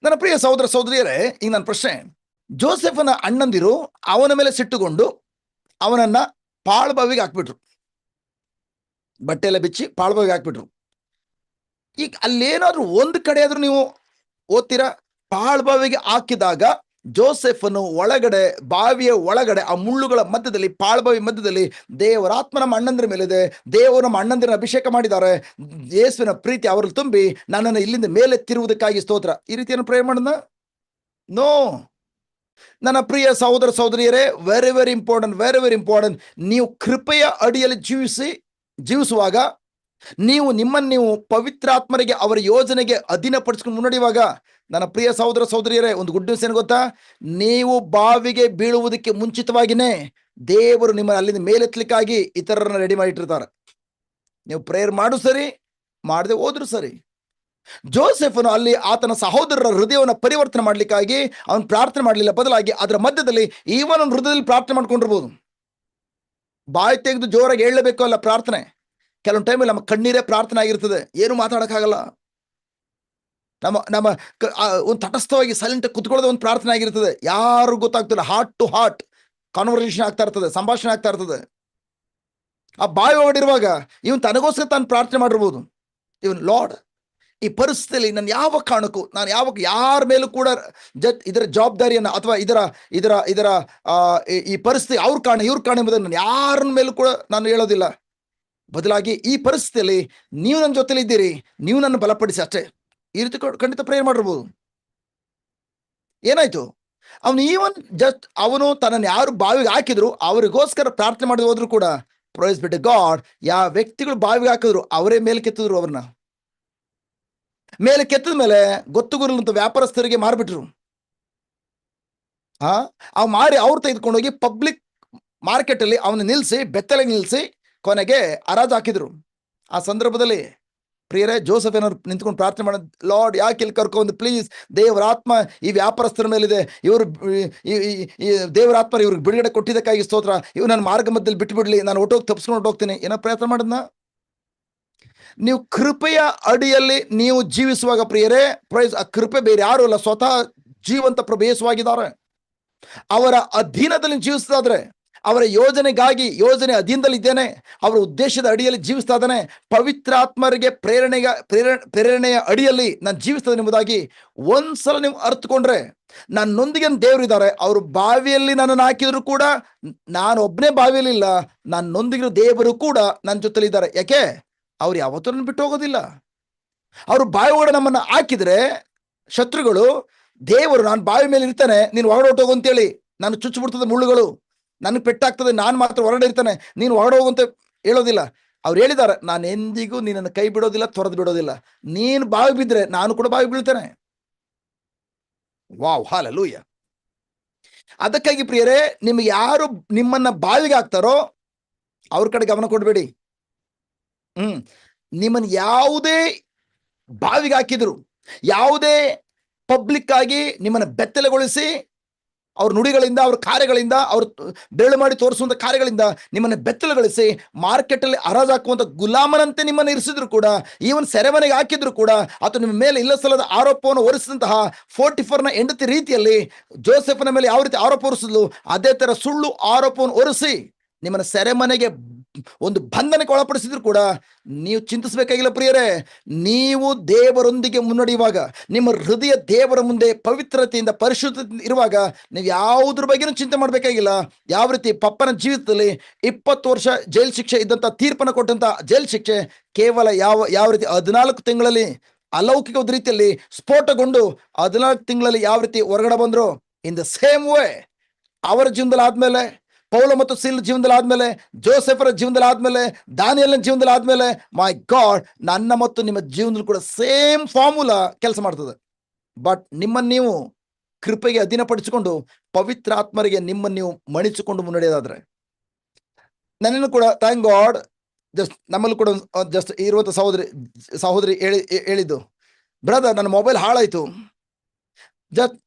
ನನ್ನ ಪ್ರಿಯ ಸಹೋದರ ಸಹೋದರಿಯರೇ, ಈಗ ನನ್ನ ಪ್ರಶ್ನೆ, ಜೋಸೆಫನ ಅಣ್ಣಂದಿರು ಅವನ ಮೇಲೆ ಸಿಟ್ಟುಕೊಂಡು ಅವನನ್ನ ಪಾಳ್ಬಾವಿಗೆ ಹಾಕ್ಬಿಟ್ರು, ಬಟ್ಟೆ ಎಲ್ಲ ಬಿಚ್ಚಿ ಪಾಳ್ಬಾವಿಗೆ ಹಾಕ್ಬಿಟ್ರು. ಈಗ ಅಲ್ಲೇನಾದ್ರೂ ಒಂದು ಕಡೆ ಆದ್ರೂ ನೀವು ಓದ್ತೀರಾ? ಪಾಳ್ಬಾವಿಗೆ ಹಾಕಿದಾಗ ಜೋಸೆಫನು ಒಳಗಡೆ, ಬಾವಿಯ ಒಳಗಡೆ, ಆ ಮುಳ್ಳುಗಳ ಮಧ್ಯದಲ್ಲಿ, ಪಾಳ್ಬಾವಿ ಮಧ್ಯದಲ್ಲಿ ದೇವರ ಆತ್ಮ ನಮ್ಮ ಅಣ್ಣಂದಿರ ಮೇಲಿದೆ, ದೇವರು ನಮ್ಮ ಅಣ್ಣಂದಿರ ಅಭಿಷೇಕ ಮಾಡಿದ್ದಾರೆ, ಯೇಸುವಿನ ಪ್ರೀತಿ ಅವರಲ್ಲಿ ತುಂಬಿ ನನ್ನನ್ನು ಇಲ್ಲಿಂದ ಮೇಲೆತ್ತಿರುವುದಕ್ಕಾಗಿ ಸ್ತೋತ್ರ. ಈ ರೀತಿಯನ್ನು ಪ್ರೇ ಮಾಡೋಣ? ನೋ. ನನ್ನ ಪ್ರಿಯ ಸಹೋದರ ಸಹೋದರಿಯರೇ, very very important, very very important. ನೀವು ಕೃಪೆಯ ಅಡಿಯಲ್ಲಿ ಜೀವಿಸುವಾಗ, ನೀವು ನಿಮ್ಮನ್ನು ನೀವು ಪವಿತ್ರಾತ್ಮರಿಗೆ, ಅವರ ಯೋಜನೆಗೆ ಅಧೀನಪಡಿಸ್ಕೊಂಡು ಮುನ್ನಡೆಯುವಾಗ, ನನ್ನ ಪ್ರಿಯ ಸಹೋದರ ಸಹೋದರಿಯರೇ, ಒಂದು ಗುಡ್ ನ್ಯೂಸ್ ಏನು ಗೊತ್ತಾ? ನೀವು ಬಾವಿಗೆ ಬೀಳುವುದಕ್ಕೆ ಮುಂಚಿತವಾಗಿನೇ ದೇವರು ನಿಮ್ಮನ್ನು ಅಲ್ಲಿಂದ ಮೇಲೆತ್ತಲಿಕ್ಕಾಗಿ ಇತರರನ್ನ ರೆಡಿ ಮಾಡಿಟ್ಟಿರ್ತಾರೆ. ನೀವು ಪ್ರೇಯರ್ ಮಾಡು ಸರಿ, ಮಾಡದೆ ಹೋದ್ರು ಸರಿ. ಜೋಸೆಫನು ಅಲ್ಲಿ ಆತನ ಸಹೋದರರ ಹೃದಯವನ್ನು ಪರಿವರ್ತನೆ ಮಾಡ್ಲಿಕ್ಕಾಗಿ ಅವನು ಪ್ರಾರ್ಥನೆ ಮಾಡಲಿಲ್ಲ, ಬದಲಾಗಿ ಅದರ ಮಧ್ಯದಲ್ಲಿ ಈವನ್ ಅವನ ಹೃದಯದಲ್ಲಿ ಪ್ರಾರ್ಥನೆ ಮಾಡ್ಕೊಂಡಿರ್ಬೋದು. ಬಾಯಿ ತೆಗೆದು ಜೋರಾಗಿ ಹೇಳಲೇಬೇಕು ಅಲ್ಲ ಪ್ರಾರ್ಥನೆ. ಕೆಲವೊಂದು ಟೈಮಲ್ಲಿ ನಮ್ಮ ಕಣ್ಣೀರೇ ಪ್ರಾರ್ಥನೆ ಆಗಿರ್ತದೆ, ಏನು ಮಾತಾಡೋಕ್ಕಾಗಲ್ಲ. ನಮ್ಮ ಒಂದು ತಟಸ್ಥವಾಗಿ ಸೈಲೆಂಟ್ ಕುತ್ಕೊಳ್ಳೋದು ಒಂದು ಪ್ರಾರ್ಥನೆ ಆಗಿರ್ತದೆ, ಯಾರು ಗೊತ್ತಾಗ್ತಿಲ್ಲ. ಹಾರ್ಟ್ ಟು ಹಾರ್ಟ್ ಕಾನ್ವರ್ಸೇಷನ್ ಆಗ್ತಾ ಇರ್ತದೆ, ಸಂಭಾಷಣೆ ಆಗ್ತಾ ಇರ್ತದೆ. ಆ ಬಾಯಿ ಹೊರಡಿರುವಾಗ ಇವನು ತನಗೋಸ್ಕರ ತಾನು ಪ್ರಾರ್ಥನೆ ಮಾಡಿರ್ಬೋದು. ಇವನ್ ಲಾರ್ಡ್, ಈ ಪರಿಸ್ಥಿತಿಯಲ್ಲಿ ನಾನು ಯಾವ ಕಾರಣಕ್ಕೂ, ನಾನು ಯಾರ ಮೇಲೂ ಕೂಡ ಇದರ ಜವಾಬ್ದಾರಿಯನ್ನು ಅಥವಾ ಇದರ ಈ ಪರಿಸ್ಥಿತಿ ಅವ್ರ ಕಾರಣ ಇವ್ರ ಕಾರಣ ಎಂಬುದನ್ನು ನಾನು ಯಾರ ಮೇಲೂ ಕೂಡ ನಾನು ಹೇಳೋದಿಲ್ಲ. ಬದಲಾಗಿ ಈ ಪರಿಸ್ಥಿತಿಯಲ್ಲಿ ನೀವು ನನ್ನ ಜೊತೆಲಿ ಇದ್ದೀರಿ, ನೀವು ನನ್ನ ಬಲಪಡಿಸಿ ಅಷ್ಟೇ. ಈ ರೀತಿ ಖಂಡಿತ ಪ್ರೇಯರ್ ಮಾಡಿರ್ಬೋದು. ಏನಾಯ್ತು? ಅವನು ತನ್ನನ್ನು ಯಾರು ಬಾವಿಗೆ ಹಾಕಿದ್ರು ಅವರಿಗೋಸ್ಕರ ಪ್ರಾರ್ಥನೆ ಮಾಡಿ ಹೋದ್ರು ಕೂಡ, ಪ್ರೈಸ್ ಬಿ ಟು ಗಾಡ್, ಯಾವ ವ್ಯಕ್ತಿಗಳು ಬಾವಿಗೆ ಹಾಕಿದ್ರು ಅವರೇ ಮೇಲೆ ಕೆತ್ತಿದ್ರು. ಅವ್ರನ್ನ ಮೇಲೆ ಕೆತ್ತದ ಮೇಲೆ ಗೊತ್ತುಗುರುಲಂತ ವ್ಯಾಪಾರಸ್ಥರಿಗೆ ಮಾರ್ಬಿಟ್ರು. ಅವ್ ಮಾರಿ ಅವ್ರು ತೆಗೆದುಕೊಂಡೋಗಿ ಪಬ್ಲಿಕ್ ಮಾರ್ಕೆಟ್ ಅಲ್ಲಿ ಅವನ್ನ ನಿಲ್ಸಿ, ಬೆತ್ತಲೆಗೆ ನಿಲ್ಸಿ ಕೊನೆಗೆ ಹರಾಜು ಹಾಕಿದ್ರು. ಆ ಸಂದರ್ಭದಲ್ಲಿ ಪ್ರಿಯರೇ, ಜೋಸೆಫ್ ಏನಾದ್ರು ನಿಂತ್ಕೊಂಡು ಪ್ರಾರ್ಥನೆ ಮಾಡೋದು, ಲಾರ್ಡ್ ಯಾಕೆ ಇಲ್ಲಿ ಕರ್ಕೊಂಡು, ಪ್ಲೀಸ್, ದೇವರ ಆತ್ಮ ಈ ವ್ಯಾಪಾರಸ್ಥರ ಮೇಲಿದೆ, ಇವರು ಈ ದೇವರ ಆತ್ಮ ಇವ್ರಿಗೆ ಬಿಡುಗಡೆ ಕೊಟ್ಟಿದ್ದಕ್ಕಾಗಿ ಸ್ತೋತ್ರ, ಇವ್ ನನ್ನ ಮಾರ್ಗ ಮಧ್ಯದಲ್ಲಿ ಬಿಟ್ಟು ಬಿಡ್ಲಿ, ನಾನು ಒಟ್ಟೋಗಿ ತಪ್ಪಿಸ್ಕೊಂಡು ಹೋಗ್ತೀನಿ, ಏನೋ ಪ್ರಯತ್ನ ಮಾಡೋದನ್ನ. ನೀವು ಕೃಪೆಯ ಅಡಿಯಲ್ಲಿ ನೀವು ಜೀವಿಸುವಾಗ ಪ್ರಿಯರೇ, ಪ್ರೈಸ್, ಆ ಕೃಪೆ ಬೇರೆ ಯಾರು ಅಲ್ಲ, ಸ್ವತಃ ಜೀವಂತ ಪ್ರಭು ಯೇಸುವಾಗಿದ್ದಾರೆ. ಅವರ ಅಧೀನದಲ್ಲಿ ಜೀವಿಸ್ತಾದ್ರೆ, ಅವರ ಯೋಜನೆಗಾಗಿ, ಯೋಜನೆ ಅಧೀನದಲ್ಲಿ ಇದ್ದೇನೆ, ಅವರ ಉದ್ದೇಶದ ಅಡಿಯಲ್ಲಿ ಜೀವಿಸ್ತಾ ಇದ್ದಾನೆ, ಪವಿತ್ರಾತ್ಮರಿಗೆ ಪ್ರೇರಣೆಯ ಅಡಿಯಲ್ಲಿ ನಾನು ಜೀವಿಸ್ತೇನೆ ಎಂಬುದಾಗಿ ಒಂದ್ಸಲ ನೀವು ಅರ್ಥಕೊಂಡ್ರೆ, ನನ್ನೊಂದಿಗೆ ದೇವರಿದ್ದಾರೆ. ಅವರು ಬಾವಿಯಲ್ಲಿ ನನ್ನನ್ನು ಹಾಕಿದ್ರು ಕೂಡ ನಾನು ಒಬ್ಬನೇ ಬಾವಿಯಲ್ಲಿ ಇಲ್ಲ, ನನ್ನೊಂದಿಗೆ ದೇವರು ಕೂಡ ನನ್ನ ಜೊತೆಲಿ ಇದ್ದಾರೆ. ಯಾಕೆ? ಅವ್ರು ಯಾವತ್ತೂ ನನ್ನ ಬಿಟ್ಟು ಹೋಗೋದಿಲ್ಲ. ಅವರು ಬಾವಿ ಒಳಗಡೆ ನಮ್ಮನ್ನ ಹಾಕಿದ್ರೆ ಶತ್ರುಗಳು, ದೇವರು ನಾನು ಬಾವಿ ಮೇಲೆ ಇರ್ತಾನೆ, ನೀನು ಹೊರಗಡೆ ಹೊಟ್ಟೋಗು ಅಂತೇಳಿ ನಾನು ಚುಚ್ಚಿಬಿಡ್ತದೆ ಮುಳ್ಳುಗಳು, ನನಗೆ ಪೆಟ್ಟಾಗ್ತದೆ, ನಾನು ಮಾತ್ರ ಹೊರಗಡೆ ಇರ್ತಾನೆ, ನೀನು ಹೊರಗಡೆ ಹೋಗು ಅಂತ ಹೇಳೋದಿಲ್ಲ. ಅವ್ರು ಹೇಳಿದ್ದಾರೆ, ನಾನು ಎಂದಿಗೂ ನಿನ್ನನ್ನು ಕೈ ಬಿಡೋದಿಲ್ಲ, ತೊರೆದು ಬಿಡೋದಿಲ್ಲ. ನೀನು ಬಾವಿ ಬಿದ್ದರೆ ನಾನು ಕೂಡ ಬಾವಿ ಬೀಳ್ತೇನೆ. Wow, hallelujah. ಅದಕ್ಕಾಗಿ ಪ್ರಿಯರೇ, ನಿಮ್ಗೆ ಯಾರು ನಿಮ್ಮನ್ನ ಬಾವಿಗೆ ಹಾಕ್ತಾರೋ ಅವ್ರ ಕಡೆ ಗಮನ ಕೊಡಬೇಡಿ. ನಿಮ್ಮನ್ನು ಯಾವುದೇ ಬಾವಿಗೆ ಹಾಕಿದ್ರು, ಯಾವುದೇ ಪಬ್ಲಿಕ್ ಆಗಿ ನಿಮ್ಮನ್ನು ಬೆತ್ತಲೆಗೊಳಿಸಿ ಅವ್ರ ನುಡಿಗಳಿಂದ, ಅವ್ರ ಕಾರ್ಯಗಳಿಂದ, ಅವ್ರು ಬೆರಳು ಮಾಡಿ ತೋರಿಸುವಂಥ ಕಾರ್ಯಗಳಿಂದ ನಿಮ್ಮನ್ನು ಬೆತ್ತಲೆಗೊಳಿಸಿ ಮಾರ್ಕೆಟಲ್ಲಿ ಹರಾಜು ಹಾಕುವಂಥ ಗುಲಾಮನಂತೆ ನಿಮ್ಮನ್ನು ಇರಿಸಿದ್ರು ಕೂಡ, ಈವನ್ ಸೆರೆಮನೆಗೆ ಹಾಕಿದ್ರು ಕೂಡ, ಅಥವಾ ನಿಮ್ಮ ಮೇಲೆ ಇಲ್ಲ ಸಲ್ಲದ ಆರೋಪವನ್ನು ಹೊರಿಸಿದಂತಹ 44ನ ಹೆಂಡತಿ ರೀತಿಯಲ್ಲಿ ಜೋಸೆಫನ ಮೇಲೆ ಯಾವ ರೀತಿ ಆರೋಪ ಹೊರಿಸಿದ್ಲು, ಅದೇ ಥರ ಸುಳ್ಳು ಆರೋಪವನ್ನು ಹೊರಿಸಿ ನಿಮ್ಮನ್ನು ಸೆರೆಮನೆಗೆ ಒಂದು ಬಂಧನಕ್ಕೆ ಒಳಪಡಿಸಿದ್ರು ಕೂಡ ನೀವು ಚಿಂತಿಸಬೇಕಾಗಿಲ್ಲ ಪ್ರಿಯರೇ. ನೀವು ದೇವರೊಂದಿಗೆ ಮುನ್ನಡೆಯುವಾಗ, ನಿಮ್ಮ ಹೃದಯ ದೇವರ ಮುಂದೆ ಪವಿತ್ರತೆಯಿಂದ, ಪರಿಶುದ್ಧತೆ ಇರುವಾಗ ನೀವು ಯಾವುದ್ರ ಬಗ್ಗೆನೂ ಚಿಂತೆ ಮಾಡಬೇಕಾಗಿಲ್ಲ. ಯಾವ ರೀತಿ ಪಪ್ಪನ ಜೀವಿತದಲ್ಲಿ 20 ವರ್ಷ ಜೈಲು ಶಿಕ್ಷೆ ಇದ್ದಂಥ, ತೀರ್ಪನ್ನು ಕೊಟ್ಟಂತ ಜೈಲು ಶಿಕ್ಷೆ ಕೇವಲ ಯಾವ ರೀತಿ 14 ತಿಂಗಳಲ್ಲಿ ಅಲೌಕಿಕ ರೀತಿಯಲ್ಲಿ ಸ್ಫೋಟಗೊಂಡು 14 ತಿಂಗಳಲ್ಲಿ ಯಾವ ರೀತಿ ಹೊರಗಡೆ ಬಂದ್ರು, ಇನ್ ದ ಸೇಮ್ ವೇ ಅವರ ಜೀವನದಲ್ಲಿ ಆದ್ಮೇಲೆ, ಪೌಲ ಮತ್ತು ಸೀಲ್ ಜೀವನದಲ್ಲಿ ಆದ್ಮೇಲೆ, ಜೋಸೆಫರ ಜೀವನದಲ್ಲಿ ಆದ್ಮೇಲೆ, ದಾನಿಯೇಲನ ಜೀವನದಲ್ಲಿ ಆದ್ಮೇಲೆ, ಮೈ ಗಾಡ್, ನನ್ನ ಮತ್ತು ನಿಮ್ಮ ಜೀವನದಲ್ಲಿ ಕೂಡ ಸೇಮ್ ಫಾರ್ಮುಲಾ ಕೆಲಸ ಮಾಡ್ತದೆ. ಬಟ್ ನಿಮ್ಮನ್ನು ನೀವು ಕೃಪೆಗೆ ಅಧೀನಪಡಿಸಿಕೊಂಡು ಪವಿತ್ರ ಆತ್ಮರಿಗೆ ನಿಮ್ಮನ್ನು ನೀವು ಮಣಿಸಿಕೊಂಡು ಮುನ್ನಡೆಯೋದಾದ್ರೆ, ನನ್ನನ್ನು ಕೂಡ ಥ್ಯಾಂಕ್ ಗಾಡ್, ಜಸ್ಟ್ ನಮ್ಮಲ್ಲಿ ಕೂಡ ಜಸ್ಟ್ ಇರುವಂಥ ಸಹೋದರಿ ಹೇಳಿದ್ದು, ಬ್ರದರ್ ನನ್ನ ಮೊಬೈಲ್ ಹಾಳಾಯ್ತು. ಜಸ್ಟ್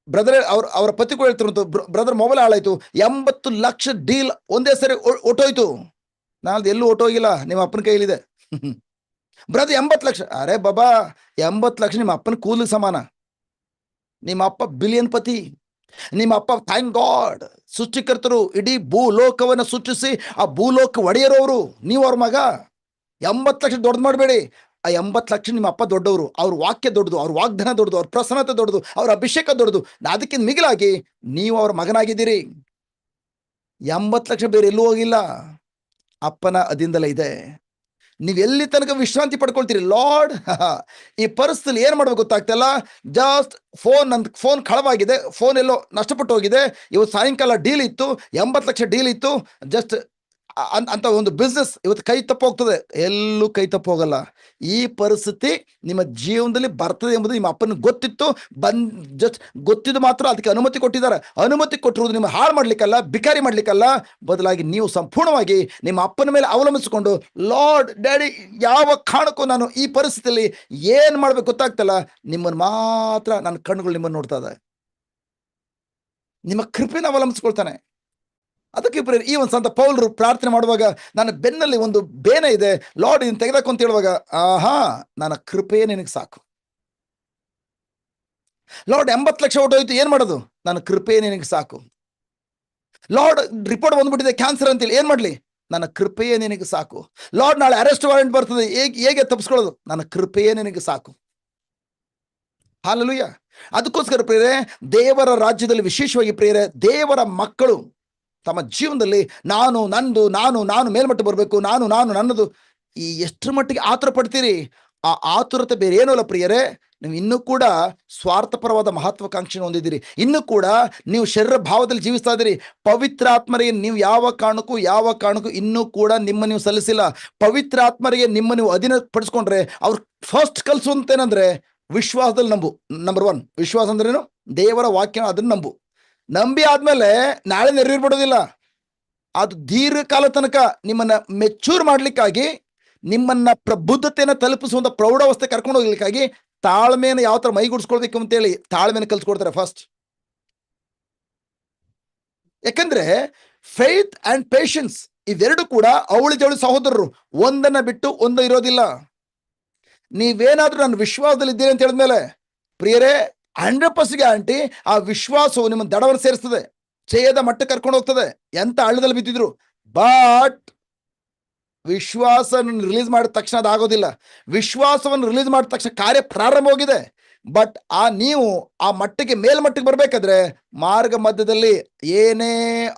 ಬ್ರದರ್ ಅವರ ಪತಿ ಕೂಡ ಹೇಳ್ತಿರುವಂತ, ಬ್ರದರ್ ಮೊಬೈಲ್ ಹಾಳಾಯ್ತು, 80 ಲಕ್ಷ ಡೀಲ್ ಒಂದೇ ಸರಿ ಒಟ್ಟೋಯ್ತು. ನಾನು ಎಲ್ಲೂ ಒಟ್ಟೋಗಿಲ್ಲ, ನಿಮ್ಮ ಅಪ್ಪನ ಕೈಲಿದೆ. ಬ್ರದರ್ 80 ಲಕ್ಷ, ಅರೆ ಬಾಬಾ 80 ಲಕ್ಷ ನಿಮ್ಮ ಅಪ್ಪನ ಕೂಲಿ ಸಮಾನ. ನಿಮ್ಮ ಅಪ್ಪ ಬಿಲಿಯನ್ ಪತಿ. ನಿಮ್ಮ ಅಪ್ಪ ಥ್ಯಾಂಕ್ ಗಾಡ್ ಸೃಷ್ಟಿಕರ್ತರು, ಇಡೀ ಭೂಲೋಕವನ್ನು ಸೃಷ್ಟಿಸಿ ಆ ಭೂಲೋಕ ಒಡೆಯರವರು. ನೀವು ಅವ್ರ ಮಗ. 80 ಲಕ್ಷ ದೊಡ್ಡದು ಮಾಡಬೇಡಿ. ಆ 80 ಲಕ್ಷ ನಿಮ್ಮ ಅಪ್ಪ ದೊಡ್ಡವರು, ಅವ್ರ ವಾಕ್ಯ ದೊಡ್ಡದು, ಅವ್ರ ವಾಗ್ದಾನ ದೊಡ್ಡದು, ಅವ್ರ ಪ್ರಸನ್ನತೆ ದೊಡ್ಡದು, ಅವ್ರ ಅಭಿಷೇಕ ದೊಡ್ಡದು. ಅದಕ್ಕಿಂತ ಮಿಗಿಲಾಗಿ ನೀವು ಅವ್ರ ಮಗನಾಗಿದ್ದೀರಿ. 80 ಲಕ್ಷ ಬೇರೆ ಎಲ್ಲೂ ಹೋಗಿಲ್ಲ, ಅಪ್ಪನ ಅದಿಂದಲೇ ಇದೆ. ನೀವು ಎಲ್ಲಿ ತನಕ ವಿಶ್ರಾಂತಿ ಪಡ್ಕೊಳ್ತೀರಿ ಲಾರ್ಡ್. ಈ ಪರಿಸ್ಥಿತಿ ಏನ್ ಮಾಡ್ಬೇಕು ಗೊತ್ತಾಗ್ತಲ್ಲ. ಜಸ್ಟ್ ನನ್ನ ಫೋನ್ ಕಳವಾಗಿದೆ, ಫೋನ್ ಎಲ್ಲೋ ನಷ್ಟಪಟ್ಟು ಹೋಗಿದೆ, ಇವತ್ತು ಸಾಯಂಕಾಲ ಡೀಲ್ ಇತ್ತು, 80 ಲಕ್ಷ ಡೀಲ್ ಇತ್ತು, ಜಸ್ಟ್ ಅಂತ ಒಂದು ಬಿಸ್ನೆಸ್ ಇವತ್ತು ಕೈ ತಪ್ಪೋಗ್ತದೆ. ಎಲ್ಲೂ ಕೈ ತಪ್ಪೋಗಲ್ಲ. ಈ ಪರಿಸ್ಥಿತಿ ನಿಮ್ಮ ಜೀವನದಲ್ಲಿ ಬರ್ತದೆ ಎಂಬುದು ನಿಮ್ಮ ಅಪ್ಪನಿಗೆ ಗೊತ್ತಿತ್ತು. ಜಸ್ಟ್ ಗೊತ್ತಿದ್ದು ಮಾತ್ರ ಅದಕ್ಕೆ ಅನುಮತಿ ಕೊಟ್ಟಿದ್ದಾರೆ. ಅನುಮತಿ ಕೊಟ್ಟಿರುವುದು ನಿಮ್ಮ ಹಾಳು ಮಾಡ್ಲಿಕ್ಕಲ್ಲ, ಬಿಕಾರಿ ಮಾಡ್ಲಿಕ್ಕಲ್ಲ, ಬದಲಾಗಿ ನೀವು ಸಂಪೂರ್ಣವಾಗಿ ನಿಮ್ಮ ಅಪ್ಪನ ಮೇಲೆ ಅವಲಂಬಿಸಿಕೊಂಡು, ಲಾರ್ಡ್ ಡ್ಯಾಡಿ, ಯಾವ ಕಾರಣಕ್ಕೂ ನಾನು ಈ ಪರಿಸ್ಥಿತಿಯಲ್ಲಿ ಏನ್ ಮಾಡ್ಬೇಕು ಗೊತ್ತಾಗ್ತಲ್ಲ, ನಿಮ್ಮನ್ನು ಮಾತ್ರ ನನ್ನ ಕಣ್ಣುಗಳು ನಿಮ್ಮನ್ನು ನೋಡ್ತಾ ಇದೆ. ನಿಮ್ಮ ಕೃಪೆನ ಅವಲಂಬಿಸ್ಕೊಳ್ತಾನೆ. ಅದಕ್ಕೆ ಈ ಒಂದು ಸಂತ ಪೌಲರು ಪ್ರಾರ್ಥನೆ ಮಾಡುವಾಗ, ನನ್ನ ಬೆನ್ನಲ್ಲಿ ಒಂದು ಬೇನೆ ಇದೆ ಲಾರ್ಡ್, ಇದನ್ನು ತೆಗೆದಾಕು ಅಂತ ಹೇಳುವಾಗ, ಆಹಾ, ನನ್ನ ಕೃಪೆಯೇ ನಿನಗೆ ಸಾಕು. ಲಾರ್ಡ್ 80 ಲಕ್ಷ ಹೊಟ್ಟೋಯ್ತು, ಏನ್ ಮಾಡೋದು? ನನ್ನ ಕೃಪೆಯೇ ನಿನಗೆ ಸಾಕು. ಲಾರ್ಡ್ ರಿಪೋರ್ಟ್ ಬಂದ್ಬಿಟ್ಟಿದೆ ಕ್ಯಾನ್ಸರ್ ಅಂತೇಳಿ, ಏನ್ ಮಾಡ್ಲಿ? ನನ್ನ ಕೃಪೆಯೇ ನಿನಗೆ ಸಾಕು. ಲಾರ್ಡ್ ನಾಳೆ ಅರೆಸ್ಟ್ ವಾರೆಂಟ್ ಬರ್ತದೆ, ಹೇಗೆ ತಪ್ಪಿಸ್ಕೊಳ್ಳೋದು? ನನ್ನ ಕೃಪೆಯೇ ನಿನಗೆ ಸಾಕು. ಹಲ್ಲೆಲೂಯಾ. ಅದಕ್ಕೋಸ್ಕರ ಪ್ರಿಯರೇ, ದೇವರ ರಾಜ್ಯದಲ್ಲಿ ವಿಶೇಷವಾಗಿ ಪ್ರಿಯರೇ, ದೇವರ ಮಕ್ಕಳು ತಮ್ಮ ಜೀವನದಲ್ಲಿ ನಾನು ನಾನು ಮೇಲ್ಮಟ್ಟ ಬರಬೇಕು, ನಾನು ನನ್ನದು, ಈ ಎಷ್ಟರ ಮಟ್ಟಿಗೆ ಆತುರ ಪಡ್ತೀರಿ? ಆ ಆತುರತೆ ಬೇರೆ ಏನೂ ಅಲ್ಲ ಪ್ರಿಯರೇ, ನೀವು ಇನ್ನೂ ಕೂಡ ಸ್ವಾರ್ಥಪರವಾದ ಮಹತ್ವಾಕಾಂಕ್ಷೆಯನ್ನು ಹೊಂದಿದ್ದೀರಿ. ಇನ್ನೂ ಕೂಡ ನೀವು ಶರೀರ ಭಾವದಲ್ಲಿ ಜೀವಿಸ್ತಾ ಇದ್ದೀರಿ. ಪವಿತ್ರಾತ್ಮರಿಗೆ ನೀವು ಯಾವ ಕಾರಣಕ್ಕೂ ಇನ್ನೂ ಕೂಡ ನಿಮ್ಮ ನೀವು ಸಲ್ಲಿಸಿಲ್ಲ. ಪವಿತ್ರಾತ್ಮರಿಗೆ ನಿಮ್ಮ ನೀವು ಅಧೀನಪಡಿಸ್ಕೊಂಡ್ರೆ ಅವ್ರು ಫಸ್ಟ್ ಕಲಿಸುವಂತೇನಂದ್ರೆ ವಿಶ್ವಾಸದಲ್ಲಿ ನಂಬು. ನಂಬರ್ 1 ವಿಶ್ವಾಸ ಅಂದ್ರೇನು? ದೇವರ ವಾಕ್ಯ, ಅದನ್ನು ನಂಬಿ ಆದ್ಮೇಲೆ ನಾಳೆ ನೆರವೇರ್ಬಿಡೋದಿಲ್ಲ. ಅದು ದೀರ್ಘಕಾಲ ತನಕ ನಿಮ್ಮನ್ನ ಮೆಚೂರ್ ಮಾಡ್ಲಿಕ್ಕಾಗಿ, ನಿಮ್ಮನ್ನ ಪ್ರಬುದ್ಧತೆಯನ್ನು ತಲುಪಿಸುವಂತ ಪ್ರೌಢಾವಸ್ಥೆ ಕರ್ಕೊಂಡು ಹೋಗ್ಲಿಕ್ಕಾಗಿ ತಾಳ್ಮೆಯನ್ನು ಯಾವ ತರ ಮೈಗೂಡಿಸ್ಕೊಳ್ಬೇಕು ಅಂತೇಳಿ ತಾಳ್ಮೆಯನ್ನು ಕಲ್ಸ್ಕೊಡ್ತಾರೆ ಫಸ್ಟ್. ಯಾಕಂದ್ರೆ ಫೇತ್ ಅಂಡ್ ಪೇಷನ್ಸ್ ಇವೆರಡು ಕೂಡ ಅವಳಿ ಜವಳಿ ಸಹೋದರರು, ಒಂದನ್ನ ಬಿಟ್ಟು ಒಂದು ಇರೋದಿಲ್ಲ. ನೀವೇನಾದ್ರೂ ನನ್ನ ವಿಶ್ವಾಸದಲ್ಲಿ ಇದ್ದೀರಿ ಅಂತ ಹೇಳಿದ್ಮೇಲೆ ಪ್ರಿಯರೇ, 100% ಗ್ಯಾರಂಟಿ ಆ ವಿಶ್ವಾಸವು ನಿಮ್ಮ ದಡವನ್ನು ಸೇರಿಸ್ತದೆ, ಜಯದ ಮಟ್ಟ ಕರ್ಕೊಂಡು ಹೋಗ್ತದೆ. ಎಂತ ಹಳ್ಳದಲ್ಲಿ ಬಿದ್ದಿದ್ರು, ಬಟ್ ವಿಶ್ವಾಸ ರಿಲೀಸ್ ಮಾಡಿದ ತಕ್ಷಣ ಅದಾಗೋದಿಲ್ಲ. ವಿಶ್ವಾಸವನ್ನು ರಿಲೀಸ್ ಮಾಡಿದ ತಕ್ಷಣ ಕಾರ್ಯ ಪ್ರಾರಂಭವಾಗಿದೆ. ಬಟ್ ನೀವು ಆ ಮಟ್ಟಿಗೆ ಮೇಲ್ಮಟ್ಟಿಗೆ ಬರ್ಬೇಕಾದ್ರೆ ಮಾರ್ಗ ಮಧ್ಯದಲ್ಲಿ ಏನೇ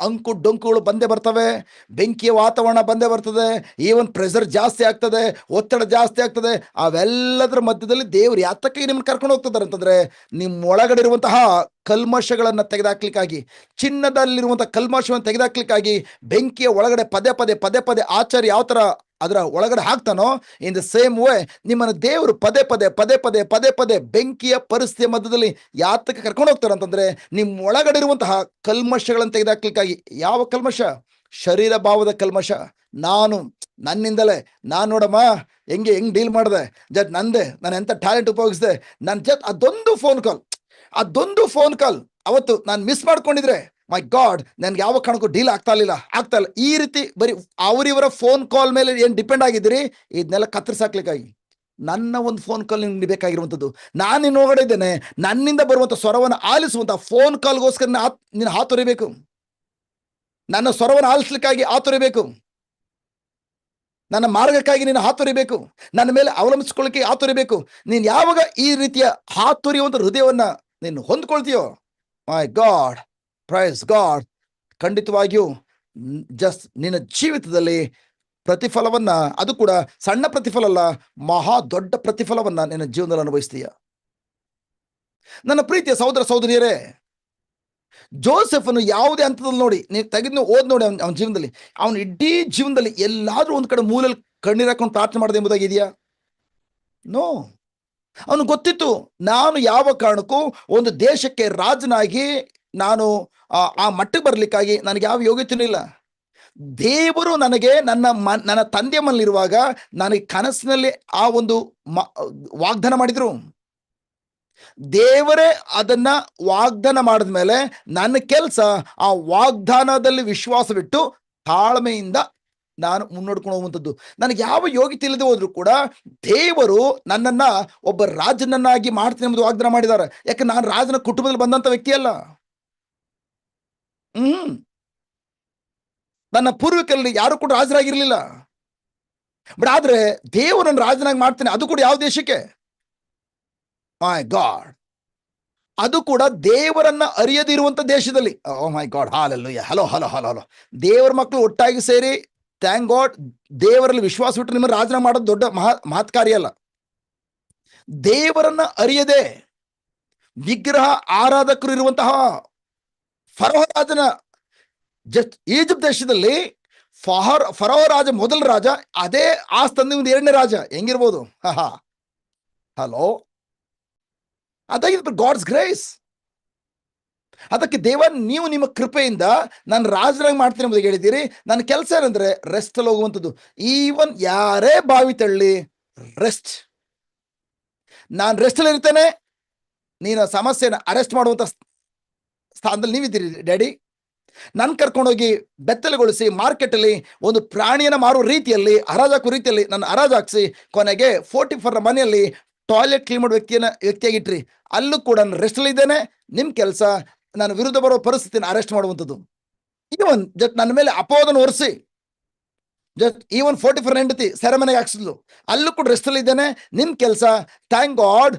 ಅಂಕು ಡೊಂಕುಗಳು ಬಂದೇ ಬರ್ತವೆ, ಬೆಂಕಿಯ ವಾತಾವರಣ ಬಂದೇ ಬರ್ತದೆ, ಈವನ್ ಪ್ರೆಷರ್ ಜಾಸ್ತಿ ಆಗ್ತದೆ, ಒತ್ತಡ ಜಾಸ್ತಿ ಆಗ್ತದೆ. ಅವೆಲ್ಲದರ ಮಧ್ಯದಲ್ಲಿ ದೇವರು ಯಾತಕ್ಕೆ ನಿಮ್ಮನ್ನು ಕರ್ಕೊಂಡು ಹೋಗ್ತಿದ್ದಾರೆ ಅಂತಂದ್ರೆ, ನಿಮ್ಮ ಒಳಗಡೆ ಇರುವಂತಹ ಕಲ್ಮಶಗಳನ್ನು ತೆಗೆದಾಕ್ಲಿಕ್ಕಾಗಿ, ಚಿನ್ನದಲ್ಲಿರುವಂತಹ ಕಲ್ಮಶವನ್ನು ತೆಗೆದಾಕ್ಲಿಕ್ಕಾಗಿ. ಬೆಂಕಿಯ ಒಳಗಡೆ ಪದೇ ಪದೇ ಆಚಾರ್ಯ ಯಾವ ತರ ಅದರ ಒಳಗಡೆ ಹಾಕ್ತಾನೋ, ಇನ್ ದ ಸೇಮ್ ವೇ ನಿಮ್ಮನ್ನು ದೇವರು ಪದೇ ಪದೇ ಬೆಂಕಿಯ ಪರಿಸ್ಥಿತಿಯ ಮಧ್ಯದಲ್ಲಿ ಯಾತಕ್ಕೆ ಕರ್ಕೊಂಡು ಹೋಗ್ತಾರೆ ಅಂತಂದ್ರೆ, ನಿಮ್ಮ ಒಳಗಡೆ ಇರುವಂತಹ ಕಲ್ಮಶಗಳನ್ನು ತೆಗೆದಾಕ್ಲಿಕ್ಕಾಗಿ. ಯಾವ ಕಲ್ಮಶ? ಶರೀರ ಭಾವದ ಕಲ್ಮಶ. ನನ್ನಿಂದಲೇ ನಾನು ನೋಡಮ್ಮ ಹೆಂಗ್ ಡೀಲ್ ಮಾಡಿದೆ, ನಾನು ಎಂತ ಟ್ಯಾಲೆಂಟ್ ಉಪಯೋಗಿಸಿದೆ, ಅದೊಂದು ಫೋನ್ ಕಾಲ್ ಅವತ್ತು ನಾನು ಮಿಸ್ ಮಾಡ್ಕೊಂಡಿದ್ರೆ, ಮೈ ಗಾಡ್, ನನ್ಗೆ ಯಾವ ಕಾರಣಕ್ಕೂ ಡೀಲ್ ಆಗ್ತಾ ಇಲ್ಲ. ಈ ರೀತಿ ಬರೀ ಅವರಿವರ ಫೋನ್ ಕಾಲ್ ಮೇಲೆ ಏನ್ ಡಿಪೆಂಡ್ ಆಗಿದ್ದೀರಿ, ಇದನ್ನೆಲ್ಲ ಕತ್ತರಿಸಾಕ್ಲಿಕ್ಕಾಗಿ ನನ್ನ ಒಂದು ಫೋನ್ ಕಾಲ್ ನಿಮ್ಗೆ ಬೇಕಾಗಿರುವಂಥದ್ದು. ನಾನು ನಿನ್ನ ಒಳಗಡೆ ಇದ್ದೇನೆ, ನನ್ನಿಂದ ಬರುವಂತ ಸ್ವರವನ್ನು ಆಲಿಸುವಂತ ಫೋನ್ ಕಾಲ್ಗೋಸ್ಕರ ನೀನು ಹಾತೊರಿಬೇಕು. ನನ್ನ ಸ್ವರವನ್ನು ಆಲಿಸ್ಲಿಕ್ಕಾಗಿ ಹಾತೊರಿಬೇಕು. ನನ್ನ ಮಾರ್ಗಕ್ಕಾಗಿ ನೀನು ಹಾತೊರಿಬೇಕು. ನನ್ನ ಮೇಲೆ ಅವಲಂಬಿಸಿಕೊಳ್ಳಿಕ್ಕೆ ಹಾತೊರಿಬೇಕು. ನೀನು ಯಾವಾಗ ಈ ರೀತಿಯ ಹಾತೊರಿಯುವಂತ ಹೃದಯವನ್ನ ನೀನು ಹೊಂದ್ಕೊಳ್ತೀಯೋ, ಮೈ ಗಾಡ್, ಪ್ರೈಸ್ ಗಾಡ್, ಖಂಡಿತವಾಗಿಯೂ ನಿನ್ನ ಜೀವಿತದಲ್ಲಿ ಪ್ರತಿಫಲವನ್ನ, ಅದು ಕೂಡ ಸಣ್ಣ ಪ್ರತಿಫಲ ಅಲ್ಲ, ಮಹಾ ದೊಡ್ಡ ಪ್ರತಿಫಲವನ್ನ ನಿನ್ನ ಜೀವನದಲ್ಲಿ ಅನುಭವಿಸ್ತೀಯ. ನನ್ನ ಪ್ರೀತಿಯ ಸಹೋದರ ಸಹೋದರಿಯರೇ, ಜೋಸೆಫನು ಯಾವುದೇ ಹಂತದಲ್ಲಿ ನೋಡಿ, ನೀವು ತೆಗೆದು ಓದ್ ನೋಡಿ, ಅವನ ಜೀವನದಲ್ಲಿ, ಅವನ ಇಡೀ ಜೀವನದಲ್ಲಿ ಎಲ್ಲಾದ್ರೂ ಒಂದ್ ಕಡೆ ಮೂಲೆಯಲ್ಲಿ ಕಣ್ಣೀರ್ ಹಾಕೊಂಡು ಪ್ರಾರ್ಥನೆ ಮಾಡದೆ ಎಂಬುದಾಗಿದೆಯಾ? ನೋ. ಅವನು ಗೊತ್ತಿತ್ತು, ನಾನು ಯಾವ ಕಾರಣಕ್ಕೂ ಒಂದು ದೇಶಕ್ಕೆ ರಾಜನಾಗಿ ನಾನು ಆ ಮಟ್ಟಕ್ಕೆ ಬರ್ಲಿಕ್ಕಾಗಿ ನನಗೆ ಯಾವ ಯೋಗ್ಯತೆಯೂ ಇಲ್ಲ. ದೇವರು ನನಗೆ ನನ್ನ ತಂದೆಯ ಮನೆಯಲ್ಲಿರುವಾಗ ನನಗೆ ಕನಸಿನಲ್ಲಿ ಆ ಒಂದು ವಾಗ್ದಾನ ಮಾಡಿದ್ರು. ದೇವರೇ ಅದನ್ನ ವಾಗ್ದಾನ ಮಾಡಿದ್ಮೇಲೆ ನನ್ನ ಕೆಲಸ ಆ ವಾಗ್ದಾನದಲ್ಲಿ ವಿಶ್ವಾಸವಿಟ್ಟು ತಾಳ್ಮೆಯಿಂದ ನಾನು ಮುನ್ನೋಡ್ಕೊಂಡು ಹೋಗುವಂಥದ್ದು. ನನಗೆ ಯಾವ ಯೋಗ್ಯತೆ ಇಲ್ಲದೆ ಹೋದ್ರು ಕೂಡ ದೇವರು ನನ್ನನ್ನ ಒಬ್ಬ ರಾಜನನ್ನಾಗಿ ಮಾಡ್ತೀನಿ ಎಂಬುದು ವಾಗ್ದಾನ ಮಾಡಿದ್ದಾರೆ. ಯಾಕೆ ನಾನು ರಾಜನ ಕುಟುಂಬದಲ್ಲಿ ಬಂದಂತ ವ್ಯಕ್ತಿ ಅಲ್ಲ. ನನ್ನ ಪೂರ್ವಿಕರಲ್ಲಿ ಯಾರು ಕೂಡ ರಾಜರಾಗಿರ್ಲಿಲ್ಲ. ಬಟ್ ಆದ್ರೆ ದೇವರನ್ನು ರಾಜನಾಗಿ ಮಾಡ್ತಾನೆ. ಅದು ಕೂಡ ಯಾವ ದೇಶಕ್ಕೆ? ಮೈ ಗಾಡ್, ಅದು ಕೂಡ ದೇವರನ್ನ ಅರಿಯದೇ ಇರುವಂತ ದೇಶದಲ್ಲಿ. Oh my God, hallelujah. Hello hello hello hello. ದೇವರ ಮಕ್ಕಳು ಒಟ್ಟಾಗಿ ಸೇರಿ, ಥ್ಯಾಂಕ್ ಗಾಡ್, ದೇವರಲ್ಲಿ ವಿಶ್ವಾಸ ಬಿಟ್ಟು ನಿಮ್ಮ ರಾಜನ ಮಾಡೋದು ದೊಡ್ಡ ಮಹತ್ ಕಾರ್ಯ ಅಲ್ಲ. ದೇವರನ್ನ ಅರಿಯದೆ ವಿಗ್ರಹ ಆರಾಧಕರು ಇರುವಂತಹ ಫರೋ ರಾಜನ ಈಜಿಪ್ಟ್ ದೇಶದಲ್ಲಿ ಫರೋ ರಾಜ ಮೊದಲ ರಾಜ, ಅದೇ ಆಸ್ತಂದ ಒಂದು ಎರಡನೇ ರಾಜ ಹೆಂಗಿರ್ಬೋದು? ಹಲೋ, ಅದಾಗಿದ್ದು ಗಾಡ್ಸ್ ಗ್ರೇಸ್. ಅದಕ್ಕೆ ದೇವ, ನೀವು ನಿಮ್ಮ ಕೃಪೆಯಿಂದ ನಾನು ರಾಜರಾಗಿ ಮಾಡ್ತೀನಿ ಎಂಬುದಾಗಿ ಹೇಳಿದ್ದೀರಿ. ನನ್ನ ಕೆಲಸ ಏನಂದ್ರೆ ರೆಸ್ಟ್ ಅಲ್ಲಿ ಹೋಗುವಂಥದ್ದು. ಈವನ್ ಯಾರೇ ಬಾವಿ ತಳ್ಳಿ ರೆಸ್ಟ್, ನಾನು ರೆಸ್ಟ್ ಅಲ್ಲಿ ಇರ್ತೇನೆ. ನೀನು ಸಮಸ್ಯೆನ ಅರೆಸ್ಟ್ ಮಾಡುವಂತ ಸ್ಥಾನದಲ್ಲಿ ನೀವಿದ್ದೀರಿ ಡ್ಯಾಡಿ. ನನ್ನ ಕರ್ಕೊಂಡೋಗಿ ಬೆತ್ತಲೆಗೊಳಿಸಿ ಮಾರ್ಕೆಟಲ್ಲಿ ಒಂದು ಪ್ರಾಣಿಯನ್ನ ಮಾರುವ ರೀತಿಯಲ್ಲಿ, ಹರಾಜಾಕುವ ರೀತಿಯಲ್ಲಿ ನನ್ನ ಹರಾಜಾಕ್ಸಿ ಕೊನೆಗೆ 44 ಮನೆಯಲ್ಲಿ ಟಾಯ್ಲೆಟ್ ಕ್ಲೀನ್ ಮಾಡೋ ವ್ಯಕ್ತಿಯಾಗಿಟ್ರಿ. ಅಲ್ಲೂ ಕೂಡ ನಾನು ರೆಸ್ಟ್ ಅಲ್ಲಿ ಇದ್ದೇನೆ. ನಿಮ್ ಕೆಲಸ ನಾನು ವಿರುದ್ಧ ಬರೋ ಪರಿಸ್ಥಿತಿನ ಅರೆಸ್ಟ್ ಮಾಡುವಂಥದ್ದು. ಈವನ್ ಜಸ್ಟ್ ನನ್ನ ಮೇಲೆ ಅಪವಾದನ ಹೊರಿಸಿ ಜಸ್ಟ್ ಈವನ್ 44 ಹೆಂಡತಿ ಸೆರೆಮನೆಗೆ ಹಾಕ್ಸಿದ್ಲು, ಅಲ್ಲೂ ಕೂಡ ರೆಸ್ಟ್ ಅಲ್ಲಿ ಇದ್ದೇನೆ. ನಿಮ್ ಕೆಲಸ, ಥ್ಯಾಂಕ್ ಗಾಡ್,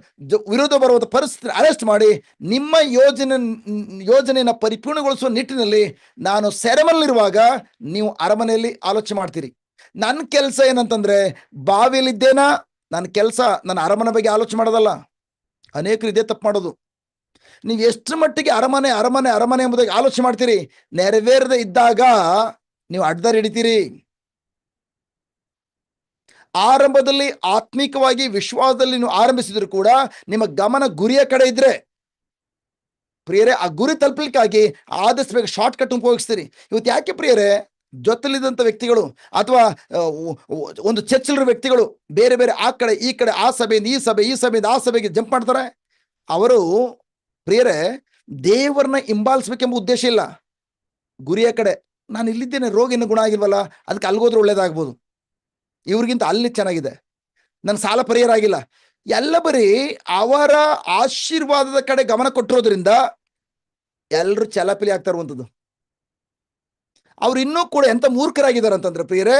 ವಿರೋಧ ಬರುವಂತ ಪರಿಸ್ಥಿತಿ ಅರೆಸ್ಟ್ ಮಾಡಿ ನಿಮ್ಮ ಯೋಜನೆಯನ್ನ ಪರಿಪೂರ್ಣಗೊಳಿಸುವ ನಿಟ್ಟಿನಲ್ಲಿ ನಾನು ಸೆರೆಮನೆಯಲ್ಲಿರುವಾಗ ನೀವು ಅರಮನೆಯಲ್ಲಿ ಆಲೋಚನೆ ಮಾಡ್ತೀರಿ. ನನ್ನ ಕೆಲಸ ಏನಂತಂದ್ರೆ ಬಾವಿಯಲ್ಲಿದ್ದೇನಾ, ನನ್ನ ಕೆಲಸ ನನ್ನ ಅರಮನೆ ಬಗ್ಗೆ ಆಲೋಚನೆ ಮಾಡೋದಲ್ಲ. ಅನೇಕರು ಇದೇ ತಪ್ಪು ಮಾಡೋದು. ನೀವು ಎಷ್ಟು ಮಟ್ಟಿಗೆ ಅರಮನೆ ಅರಮನೆ ಅರಮನೆ ಎಂಬುದಾಗಿ ಆಲೋಚನೆ ಮಾಡ್ತೀರಿ, ನೆರವೇರದೆ ಇದ್ದಾಗ ನೀವು ಅಡ್ಡದಾರಿ ಹಿಡಿತೀರಿ. ಆರಂಭದಲ್ಲಿ ಆತ್ಮಿಕವಾಗಿ ವಿಶ್ವಾಸದಲ್ಲಿ ನೀವು ಆರಂಭಿಸಿದ್ರು ಕೂಡ ನಿಮ್ಮ ಗಮನ ಗುರಿಯ ಕಡೆ ಇದ್ರೆ ಪ್ರಿಯರೇ, ಆ ಗುರಿ ತಲುಪಲಿಕ್ಕಾಗಿ ಆದಷ್ಟು ಬೇಗ ಶಾರ್ಟ್ ಕಟ್ ಉಪಯೋಗಿಸ್ತೀರಿ. ಇವತ್ತು ಯಾಕೆ ಪ್ರಿಯರೇ, ಜೊತೆಲಿದ್ದಂಥ ವ್ಯಕ್ತಿಗಳು ಅಥವಾ ಒಂದು ಚರ್ಚಲಿರೋ ವ್ಯಕ್ತಿಗಳು ಬೇರೆ ಬೇರೆ ಆ ಕಡೆ ಈ ಕಡೆ, ಆ ಸಭೆಯಿಂದ ಈ ಸಭೆ, ಈ ಸಭೆಯಿಂದ ಆ ಸಭೆಗೆ ಜಂಪ್ ಮಾಡ್ತಾರೆ. ಅವರು ಪ್ರಿಯರೇ ದೇವರನ್ನ ಹಿಂಬಾಲಿಸ್ಬೇಕೆಂಬ ಉದ್ದೇಶ ಇಲ್ಲ, ಗುರಿಯ ಕಡೆ. ನಾನು ಇಲ್ಲಿದ್ದೇನೆ, ರೋಗ ಇನ್ನೂ ಗುಣ ಆಗಿಲ್ವಲ್ಲ, ಅದಕ್ಕೆ ಅಲ್ಗೋದ್ರೆ ಒಳ್ಳೇದಾಗ್ಬೋದು, ಇವ್ರಿಗಿಂತ ಅಲ್ಲಿ ಚೆನ್ನಾಗಿದೆ, ನನ್ನ ಸಾಲ ಪರಿಹಾರ ಆಗಿಲ್ಲ, ಎಲ್ಲ ಬರೀ ಅವರ ಆಶೀರ್ವಾದದ ಕಡೆ ಗಮನ ಕೊಟ್ಟಿರೋದ್ರಿಂದ ಎಲ್ಲರೂ ಚಲಾಪಿಲಿ ಆಗ್ತಾ ಇರುವಂಥದ್ದು. ಅವ್ರು ಇನ್ನೂ ಕೂಡ ಎಂತ ಮೂರ್ಖರಾಗಿದ್ದಾರೆ ಅಂತಂದ್ರೆ ಪ್ರಿಯರೇ,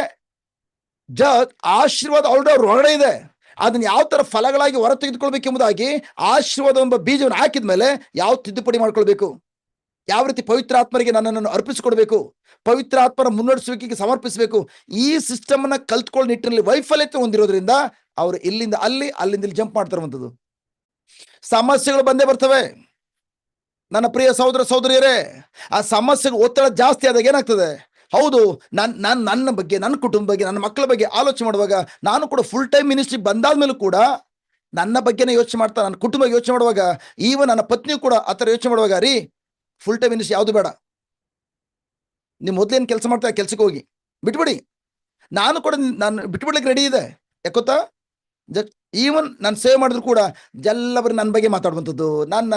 ಆಶೀರ್ವಾದ ಆಲ್ರೆಡಿ ಅವ್ರ ಹೊರಗಡೆ ಇದೆ. ಅದನ್ನ ಯಾವ ತರ ಫಲಗಳಾಗಿ ಹೊರ ತೆಗೆದುಕೊಳ್ಬೇಕೆಂಬುದಾಗಿ ಆಶೀರ್ವಾದ ಎಂಬ ಬೀಜವನ್ನು ಹಾಕಿದ ಮೇಲೆ ಯಾವ ತಿದ್ದುಪಡಿ ಮಾಡ್ಕೊಳ್ಬೇಕು, ಯಾವ ರೀತಿ ಪವಿತ್ರ ಆತ್ಮರಿಗೆ ನನ್ನನ್ನು ಅರ್ಪಿಸಿಕೊಡ್ಬೇಕು, ಪವಿತ್ರ ಆತ್ಮರ ಮುನ್ನಡೆಸುವಿಕೆಗೆ ಸಮರ್ಪಿಸಬೇಕು, ಈ ಸಿಸ್ಟಮ್ ಅನ್ನ ಕಲ್ತ್ಕೊಳ್ಳೋ ನಿಟ್ಟಿನಲ್ಲಿ ವೈಫಲ್ಯತೆ ಹೊಂದಿರೋದ್ರಿಂದ ಅವರು ಇಲ್ಲಿಂದ ಅಲ್ಲಿ, ಅಲ್ಲಿಂದ ಇಲ್ಲಿ ಜಂಪ್ ಮಾಡ್ತಿರುವಂಥದ್ದು. ಸಮಸ್ಯೆಗಳು ಬಂದೇ ಬರ್ತವೆ ನನ್ನ ಪ್ರಿಯ ಸಹೋದರ ಸಹೋದರಿಯರೇ. ಆ ಸಮಸ್ಯೆಗೆ ಒತ್ತಡ ಜಾಸ್ತಿ ಆದಾಗ ಏನಾಗ್ತದೆ? ಹೌದು, ನನ್ನ ಬಗ್ಗೆ, ನನ್ನ ಕುಟುಂಬ ಬಗ್ಗೆ, ನನ್ನ ಮಕ್ಕಳ ಬಗ್ಗೆ ಆಲೋಚನೆ ಮಾಡುವಾಗ, ನಾನು ಕೂಡ ಫುಲ್ ಟೈಮ್ ಮಿನಿಸ್ಟ್ರಿ ಬಂದಾದ್ಮೇಲೂ ಕೂಡ ನನ್ನ ಬಗ್ಗೆನೇ ಯೋಚನೆ ಮಾಡ್ತಾ, ನನ್ನ ಕುಟುಂಬ ಯೋಚನೆ ಮಾಡುವಾಗ, ಈವನ್ ನನ್ನ ಪತ್ನಿಯು ಕೂಡ ಆ ಥರ ಯೋಚನೆ ಮಾಡುವಾಗ, ರೀ ಫುಲ್ ಟೈಮ್ ಮಿನಿಸ್ಟ್ರಿ ಯಾವುದು ಬೇಡ, ನೀವು ಮೊದಲೇನು ಕೆಲಸ ಮಾಡ್ತಾ ಕೆಲಸಕ್ಕೆ ಹೋಗಿ ಬಿಟ್ಬಿಡಿ. ನಾನು ಕೂಡ ನಾನು ಬಿಟ್ಬಿಡ್ಲಿಕ್ಕೆ ರೆಡಿ ಇದೆ. ಯಾಕೊತ್ತಾ, ಈವನ್ ನಾನು ಸೇವ್ ಮಾಡಿದ್ರು ಕೂಡ ಎಲ್ಲ ಬರೀ ನನ್ನ ಬಗ್ಗೆ ಮಾತಾಡುವಂಥದ್ದು, ನನ್ನ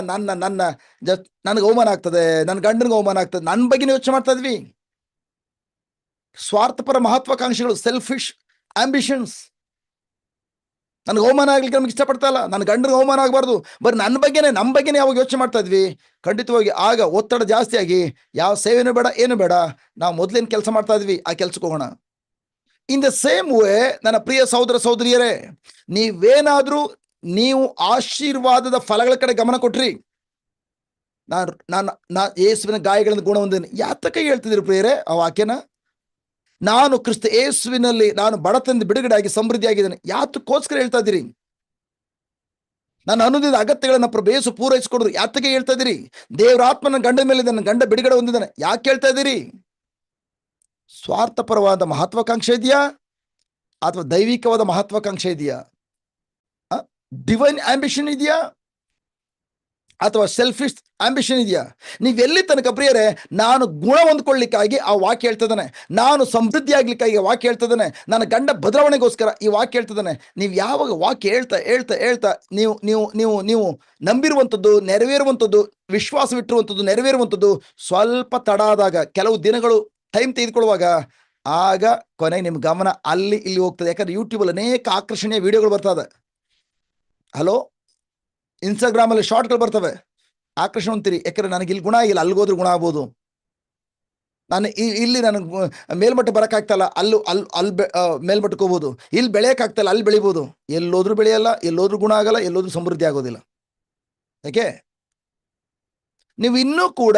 ನನಗೆ ಅವಮಾನ ಆಗ್ತದೆ, ನನ್ನ ಗಂಡನಿಗೆ ಅವಮಾನ ಆಗ್ತದೆ, ನನ್ನ ಬಗ್ಗೆನೇ ಯೋಚನೆ ಮಾಡ್ತಾ ಇದ್ವಿ. ಸ್ವಾರ್ಥಪರ ಮಹತ್ವಾಕಾಂಕ್ಷೆಗಳು, ಸೆಲ್ಫಿಶ್ ಆಂಬಿಷನ್ಸ್. ನನಗೆ ಅವಮಾನ ಆಗ್ಲಿಕ್ಕೆ ನಮ್ಗೆ ಇಷ್ಟಪಡ್ತಾ ಇಲ್ಲ, ನನ್ನ ಗಂಡನಿಗೆ ಅವಮಾನ ಆಗಬಾರ್ದು, ಬರೀ ನನ್ನ ಬಗ್ಗೆನೇ, ನಮ್ಮ ಬಗ್ಗೆನೇ ಯಾವಾಗ ಯೋಚನೆ ಮಾಡ್ತಾ ಇದ್ವಿ, ಖಂಡಿತವಾಗಿ ಆಗ ಒತ್ತಡ ಜಾಸ್ತಿ ಆಗಿ ಯಾವ ಸೇವೆನೂ ಬೇಡ, ಏನು ಬೇಡ, ನಾವು ಮೊದಲೇನು ಕೆಲಸ ಮಾಡ್ತಾ ಇದ್ವಿ ಆ ಕೆಲ್ಸಕ್ಕೆ ಹೋಗೋಣ. ಇನ್ ದ ಸೇಮ್ ವೇ ನನ್ನ ಪ್ರಿಯ ಸಹೋದರ ಸಹೋದರಿಯರೇ, ನೀವೇನಾದ್ರೂ ನೀವು ಆಶೀರ್ವಾದದ ಫಲಗಳ ಕಡೆ ಗಮನ ಕೊಟ್ರಿ, ನಾನು ಯೇಸುವಿನ ಗಾಯಗಳಿಂದ ಗುಣ ಹೊಂದಿದ್ದೇನೆ, ಯಾತಕ್ಕೆ ಹೇಳ್ತಿದ್ದೀರಿ ಪ್ರಿಯರೇ ಆ ವಾಕ್ಯನ? ನಾನು ಕ್ರಿಸ್ತ ಯೇಸುವಿನಲ್ಲಿ ನಾನು ಬಡತನದಿಂದ ಬಿಡುಗಡೆಯಾಗಿ ಸಮೃದ್ಧಿಯಾಗಿದ್ದೇನೆ, ಯಾತಕ್ಕೋಸ್ಕರ ಹೇಳ್ತಾ ಇದ್ದೀರಿ? ನಾನು ಅನುದಿದ ಅಗತ್ಯಗಳನ್ನ ಪ್ರಭು ಯೇಸು ಪೂರೈಸಿಕೊಡಿದ್ರು, ಯಾತಕ್ಕೆ ಹೇಳ್ತಾ ಇದ್ದೀರಿ? ದೇವರ ಆತ್ಮನ ಗಂಡ ಮೇಲೆ ನನ್ನ ಗಂಡ ಬಿಡುಗಡೆ ಹೊಂದಿದ್ದಾನೆ, ಯಾಕೆ ಹೇಳ್ತಾ ಇದ್ದೀರಿ? ಸ್ವಾರ್ಥಪರವಾದ ಮಹತ್ವಾಕಾಂಕ್ಷೆ ಇದೆಯಾ ಅಥವಾ ದೈವಿಕವಾದ ಮಹತ್ವಾಕಾಂಕ್ಷೆ ಇದೆಯಾ? ಡಿವೈನ್ ಆಂಬಿಷನ್ ಇದೆಯಾ ಅಥವಾ ಸೆಲ್ಫಿಶ್ ಆಂಬಿಷನ್ ಇದೆಯಾ? ನೀವೆಲ್ಲಿ ತನಕ ಪ್ರಿಯರೇ ನಾನು ಗುಣ ಹೊಂದ್ಕೊಳ್ಳಿಕ್ಕಾಗಿ ಆ ವಾಕ್ಯ ಹೇಳ್ತದಾನೆ, ನಾನು ಸಮೃದ್ಧಿ ಆಗ್ಲಿಕ್ಕಾಗಿ ವಾಕ್ಯ ಹೇಳ್ತದಾನೆ, ನನ್ನ ಗಂಡ ಬದಲಾವಣೆಗೋಸ್ಕರ ಈ ವಾಕ್ಯ ಹೇಳ್ತದಾನೆ. ನೀವು ಯಾವಾಗ ವಾಕ್ಯ ಹೇಳ್ತಾ ಹೇಳ್ತಾ ಹೇಳ್ತಾ ನೀವು ನೀವು ನೀವು ನೀವು ನಂಬಿರುವಂಥದ್ದು ನೆರವೇರುವಂಥದ್ದು, ವಿಶ್ವಾಸವಿಟ್ಟಿರುವಂಥದ್ದು ನೆರವೇರುವಂಥದ್ದು ಸ್ವಲ್ಪ ತಡ ಆದಾಗ, ಕೆಲವು ದಿನಗಳು ಟೈಮ್ ತೆಗೆದುಕೊಳ್ಳುವಾಗ ಆಗ ಕೊನೆಗೆ ನಿಮ್ ಗಮನ ಅಲ್ಲಿ ಇಲ್ಲಿ ಹೋಗ್ತದೆ. ಯಾಕಂದ್ರೆ ಯೂಟ್ಯೂಬ್ ಅನೇಕ ಆಕರ್ಷಣೀಯ ವಿಡಿಯೋಗಳು ಬರ್ತದೆ. ಹಲೋ, ಇನ್ಸ್ಟಾಗ್ರಾಮ್ ಅಲ್ಲಿ ಶಾರ್ಟ್ಗಳು ಬರ್ತವೆ, ಆಕರ್ಷಣೆ ಅಂತೀರಿ. ಯಾಕಂದ್ರೆ ನನಗೆ ಇಲ್ಲಿ ಗುಣ ಆಗಿಲ್ಲ, ಅಲ್ಲಿಗೋದ್ರೂ ಗುಣ ಆಗ್ಬೋದು. ನಾನು ಇಲ್ಲಿ ನನಗೆ ಮೇಲ್ಮಟ್ಟ ಬರಕ್ಕಾಗ್ತಲ್ಲ, ಮೇಲ್ಮಟ್ಟಕ್ಕೆ ಹೋಗ್ಬೋದು. ಇಲ್ಲಿ ಬೆಳೆಯಕ್ಕಾಗ್ತಲ್ಲ, ಅಲ್ಲಿ ಬೆಳಿಬೋದು. ಎಲ್ಲೋದ್ರೂ ಬೆಳೆಯಲ್ಲ, ಎಲ್ಲೋದ್ರೂ ಗುಣ ಆಗಲ್ಲ, ಎಲ್ಲೋದ್ರೂ ಸಮೃದ್ಧಿ ಆಗೋದಿಲ್ಲ. ಯಾಕೆ? ನೀವು ಇನ್ನೂ ಕೂಡ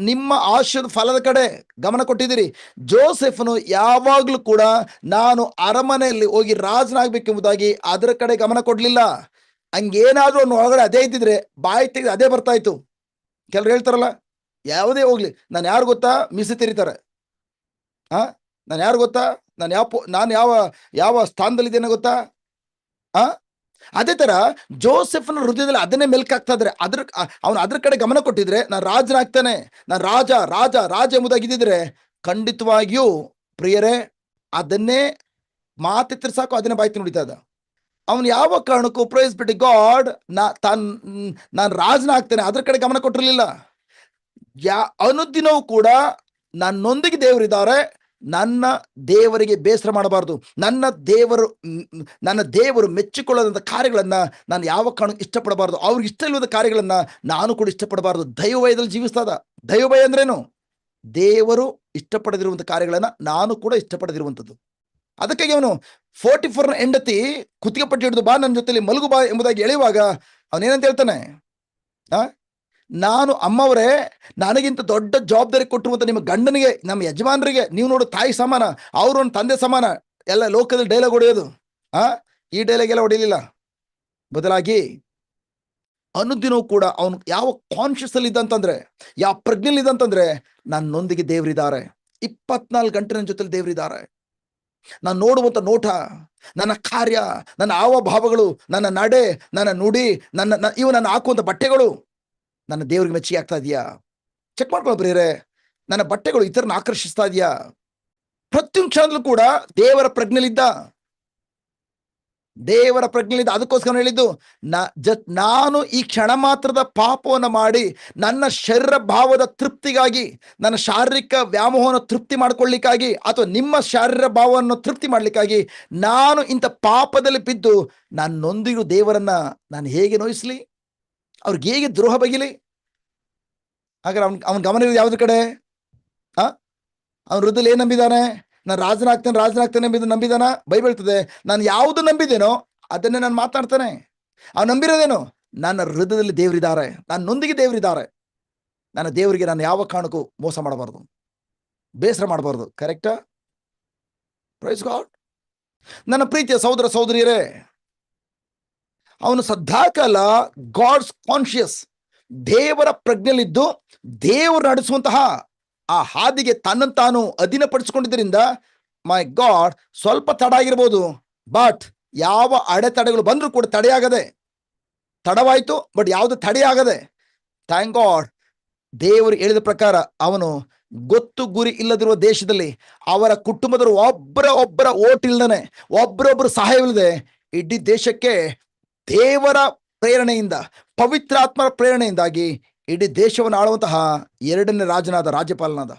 ನಿಮ್ಮ ಆಶಯದ ಫಲದ ಕಡೆ ಗಮನ ಕೊಟ್ಟಿದ್ದೀರಿ. ಜೋಸೆಫನು ಯಾವಾಗ್ಲೂ ಕೂಡ ನಾನು ಅರಮನೆಯಲ್ಲಿ ಹೋಗಿ ರಾಜನಾಗಬೇಕೆಂಬುದಾಗಿ ಅದರ ಕಡೆ ಗಮನ ಕೊಡ್ಲಿಲ್ಲ. ಹಂಗೇನಾದ್ರೂ ಅವ್ನು ಒಳಗಡೆ ಅದೇ ಇದ್ದಿದ್ರೆ ಬಾಯಿ ತೆಗೆದು ಅದೇ ಬರ್ತಾ ಇತ್ತು. ಕೆಲವ್ರು ಹೇಳ್ತಾರಲ್ಲ, ಯಾವುದೇ ಹೋಗ್ಲಿ, ನಾನು ಯಾರು ಗೊತ್ತಾ, ಮೀಸೆ ತೆರಿತಾರೆ. ನಾನು ಯಾರು ಗೊತ್ತಾ, ನಾನು ಯಾವ ಸ್ಥಾನದಲ್ಲಿದ್ದೇನೆ ಗೊತ್ತಾ. ಅದೇ ತರ ಜೋಸೆಫ್ನ ಹೃದಯದಲ್ಲಿ ಅದನ್ನೇ ಮೆಲ್ಕಾಗ್ತಾ ಇದ್ರೆ, ಅವನು ಅದ್ರ ಕಡೆ ಗಮನ ಕೊಟ್ಟಿದ್ರೆ, ನಾನು ರಾಜನಾಗ್ತಾನೆ, ನಾನು ರಾಜ ಎಂಬುದಾಗಿದ್ದಿದ್ರೆ, ಖಂಡಿತವಾಗಿಯೂ ಪ್ರಿಯರೇ ಅದನ್ನೇ ಮಾತೆತ್ತಿರ ಸಾಕು, ಅದನ್ನೇ ಬಾಯ್ತು ನುಡಿತಾ ಇದ್ದ. ಅವನು ಯಾವ ಕಾರಣಕ್ಕೂ ಪ್ರೈಸ್ ಬಿಟ್ಟು ಗಾಡ್ ನಾನು ರಾಜನಾಗ್ತೇನೆ ಅದ್ರ ಕಡೆ ಗಮನ ಕೊಟ್ಟಿರಲಿಲ್ಲ. ಅನುದಿನವೂ ಕೂಡ ನನ್ನೊಂದಿಗೆ ದೇವರಿದ್ದಾರೆ, ನನ್ನ ದೇವರಿಗೆ ಬೇಸರ ಮಾಡಬಾರ್ದು. ನನ್ನ ದೇವರು ಮೆಚ್ಚಿಕೊಳ್ಳದಂಥ ಕಾರ್ಯಗಳನ್ನ ನಾನು ಯಾವ ಕಾರಣಕ್ಕೂ ಇಷ್ಟಪಡಬಾರ್ದು. ಅವ್ರಿಗೆ ಇಷ್ಟ ಇಲ್ಲದ ಕಾರ್ಯಗಳನ್ನ ನಾನು ಕೂಡ ಇಷ್ಟಪಡಬಾರ್ದು. ದೈವಭಯದಲ್ಲಿ ಜೀವಿಸ್ತದ. ದೈವಭಯ ಅಂದ್ರೇನು? ದೇವರು ಇಷ್ಟಪಡದಿರುವಂಥ ಕಾರ್ಯಗಳನ್ನ ನಾನು ಕೂಡ ಇಷ್ಟಪಡದಿರುವಂಥದ್ದು. ಅದಕ್ಕಾಗಿ ಅವನು 44ನ ಹೆಂಡತಿ ಕುತ್ತಿಗೆ ಪಟ್ಟಿ ಹಿಡಿದು ಬಾ ನನ್ನ ಜೊತೆಲಿ ಮಲಗು ಬಾ ಎಂಬುದಾಗಿ ಎಳೆಯುವಾಗ ಅವನೇನಂತ ಹೇಳ್ತಾನೆ, ನಾನು ಅಮ್ಮವರೇ, ನನಗಿಂತ ದೊಡ್ಡ ಜವಾಬ್ದಾರಿ ಕೊಟ್ಟಿರುವಂತ ನಿಮ್ಮ ಗಂಡನಿಗೆ, ನಮ್ಮ ಯಜಮಾನರಿಗೆ ನೀವು ನೋಡು ತಾಯಿ ಸಮಾನ, ಅವರು ಒಂದು ತಂದೆ ಸಮಾನ. ಎಲ್ಲ ಲೋಕದಲ್ಲಿ ಡೈಲಾಗ್ ಹೊಡೆಯೋದು. ಈ ಡೈಲಾಗ್ ಎಲ್ಲ ಹೊಡೆಯಲಿಲ್ಲ. ಬದಲಾಗಿ ಅನುದಿನವೂ ಕೂಡ ಅವನು ಯಾವ ಕಾನ್ಶಿಯಸ್ ಅಲ್ಲಿ ಇದ್ದಂತಂದ್ರೆ, ಯಾವ ಪ್ರಜ್ಞೆಯಲ್ಲಿ ಇದ್ದಂತಂದ್ರೆ, ನನ್ನೊಂದಿಗೆ ದೇವರಿದ್ದಾರೆ, 24 ಗಂಟೆ ನನ್ನ ಜೊತೆಲಿ ದೇವರಿದ್ದಾರೆ. ನಾನು ನೋಡುವಂತ ನೋಟ, ನನ್ನ ಕಾರ್ಯ, ನನ್ನ ಹಾವಭಾವಗಳು, ನನ್ನ ನಡೆ, ನನ್ನ ನುಡಿ, ಇವು ನನ್ನ ಹಾಕುವಂತ ಬಟ್ಟೆಗಳು ನನ್ನ ದೇವರಿಗೆ ಮೆಚ್ಚುಗೆ ಆಗ್ತಾ ಇದೆಯಾ? ಚೆಕ್ ಮಾಡ್ಕೊಳ್ಳೋ ಪ್ರಿಯರೇ. ನನ್ನ ಬಟ್ಟೆಗಳು ಇತರನ್ನ ಆಕರ್ಷಿಸ್ತಾ ಇದೆಯಾ? ಪ್ರತಿಯೊಂದು ಕ್ಷಣದಲ್ಲೂ ಕೂಡ ದೇವರ ಪ್ರಜ್ಞೆಲಿದ್ದ. ಅದಕ್ಕೋಸ್ಕರ ಹೇಳಿದ್ದು, ನಾನು ಈ ಕ್ಷಣ ಮಾತ್ರದ ಪಾಪವನ್ನು ಮಾಡಿ ನನ್ನ ಶರೀರ ಭಾವದ ತೃಪ್ತಿಗಾಗಿ, ನನ್ನ ಶಾರೀರಿಕ ವ್ಯಾಮೋಹವನ್ನು ತೃಪ್ತಿ ಮಾಡ್ಕೊಳ್ಳಿಕ್ಕಾಗಿ, ಅಥವಾ ನಿಮ್ಮ ಶಾರೀರ ಭಾವವನ್ನು ತೃಪ್ತಿ ಮಾಡ್ಲಿಕ್ಕಾಗಿ ನಾನು ಇಂಥ ಪಾಪದಲ್ಲಿ ಬಿದ್ದು ನನ್ನೊಂದಿಗೂ ದೇವರನ್ನ ನಾನು ಹೇಗೆ ನೋಯಿಸ್ಲಿ, ಅವ್ರಿಗೆ ಹೇಗೆ ದ್ರೋಹ ಬಗಿಲಿ? ಹಾಗಾದ್ರೆ ಅವನ ಗಮನ ಇರೋದು ಯಾವ್ದ್ರ ಕಡೆ? ಅವನ ಹೃದಯದಲ್ಲಿ ಏನ್ ನಂಬಿದಾನೆ? ನಾನು ರಾಜನಾಗ್ತೇನೆ ನಂಬಿದಾನ? ಬೈಬಲ್ ಹೇಳ್ತದೆ, ನಾನು ಯಾವುದು ನಂಬಿದೇನೋ ಅದನ್ನೇ ನಾನು ಮಾತಾಡ್ತಾನೆ. ಅವ್ನು ನಂಬಿರೋದೇನು? ನನ್ನ ಹೃದಯದಲ್ಲಿ ದೇವರಿದ್ದಾರೆ, ನನ್ನೊಂದಿಗೆ ದೇವರಿದ್ದಾರೆ. ನನ್ನ ದೇವರಿಗೆ ನಾನು ಯಾವ ಕಾರಣಕ್ಕೂ ಮೋಸ ಮಾಡಬಾರ್ದು, ಬೇಸರ ಮಾಡಬಾರ್ದು. ಕರೆಕ್ಟಾ? Praise God. ನನ್ನ ಪ್ರೀತಿಯ ಸಹೋದರ ಸಹೋದರಿಯರೇ, ಅವನು ಸದಾಕಾಲ ಗಾಡ್ಸ್ ಕಾನ್ಶಿಯಸ್, ದೇವರ ಪ್ರಜ್ಞೆಯಲ್ಲಿದ್ದು ದೇವರು ನಡೆಸುವಂತಹ ಆ ಹಾದಿಗೆ ತನ್ನನ್ನು ತಾನು ಅಧೀನಪಡಿಸಿಕೊಂಡಿದ್ದರಿಂದ, ಮೈ ಗಾಡ್, ಸ್ವಲ್ಪ ತಡ ಆಗಿರ್ಬೋದು, ಬಟ್ ಯಾವ ಅಡೆತಡೆಗಳು ಬಂದರೂ ಕೂಡ ತಡವಾಯಿತು, ಬಟ್ ಯಾವುದು ತಡೆಯಾಗದೆ, ಥ್ಯಾಂಕ್ ಗಾಡ್, ದೇವರು ಹೇಳಿದ ಪ್ರಕಾರ ಅವನು ಗೊತ್ತು ಗುರಿ ಇಲ್ಲದಿರುವ ದೇಶದಲ್ಲಿ ಅವರ ಕುಟುಂಬದವರು ಒಬ್ಬರ ಓಟ್ ಇಲ್ದನೆ, ಒಬ್ಬರೊಬ್ಬರು ಸಹಾಯವಿಲ್ಲದೆ ಇಡೀ ದೇಶಕ್ಕೆ ದೇವರ ಪ್ರೇರಣೆಯಿಂದ, ಪವಿತ್ರಾತ್ಮರ ಪ್ರೇರಣೆಯಿಂದಾಗಿ ಇಡೀ ದೇಶವನ್ನು ಆಳುವಂತಹ 2ನೇ ರಾಜನಾದ, ರಾಜ್ಯಪಾಲನಾದ.